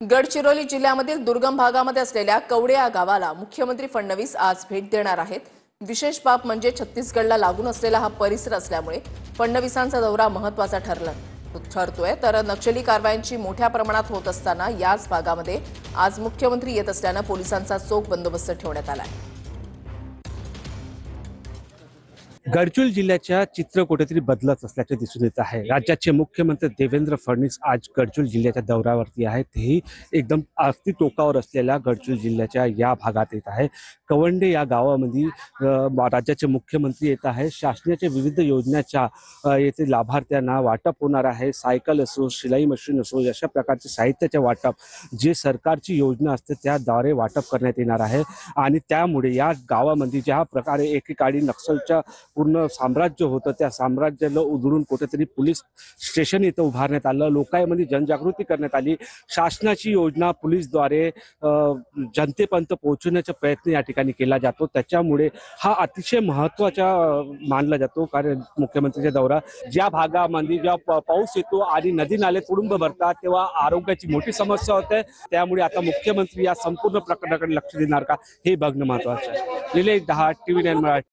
गडचिरोली जिल्ह्यामधील दुर्गम भागामध्ये असलेल्या कवडे या गावाला मुख्यमंत्री फडणवीस आज भेट देणार आहेत। विशेष बाब म्हणजे छत्तीसगडला लागून असलेला हा परिसर असल्यामुळे फडणवीसांचा दौरा महत्त्वाचा ठरतोय। तर नक्षली कारवायांची मोठ्या प्रमाणात होत असताना याच भागामध्ये आज मुख्यमंत्री येत असल्याने पोलिसांचा चोख बंदोबस्त ठेवण्यात आला आहे। गडचिरोली जिल्ह्याच्या चित्र कुठेतरी बदलत असल्याचे दिसून येत आहे। राज्याचे मुख्यमंत्री देवेंद्र फडणवीस आज गडचिरोली जिल्ह्याच्या दौऱ्यावरती आहेत। तेही एकदम अगदी टोकावर असलेल्या गडचिरोली जिल्ह्याच्या या भागात येत आहे। कवंडे या गावामध्ये राज्याचे मुख्यमंत्री येत आहे। शासनाच्या विविध योजनांच्या येथे लाभार्थ्यांना वाटप होणार आहे। सायकल असो, शिलाई मशीन असो, अशा प्रकारचे साहित्याचे वाटप जे सरकारची योजना असते त्याद्वारे वाटप करण्यात येणार आहे। आणि त्यामुळे या गावामध्ये ज्या प्रकारे एकेकाळी नक्षलच्या पूर्ण साम्राज्य होतं त्या साम्राज्याला उधळून कुठेतरी पोलीस स्टेशन इथं उभारण्यात आलं। लोकांमध्ये जनजागृती करण्यात आली। शासनाची योजना पोलीसद्वारे जनतेपर्यंत पोहोचवण्याचा प्रयत्न या ठिकाणी केला जातो। त्याच्यामुळे हा अतिशय महत्त्वाचा मानला जातो। कारण मुख्यमंत्रीचा दौरा ज्या भागामध्ये जेव्हा पाऊस येतो आणि नदी नाले तुडुंब भरतात तेव्हा आरोग्याची मोठी समस्या होते। त्यामुळे आता मुख्यमंत्री या संपूर्ण प्रकरणाकडे लक्ष देणार का हे बघणं महत्त्वाचं आहे। निलेश दहा, TV9 मराठी।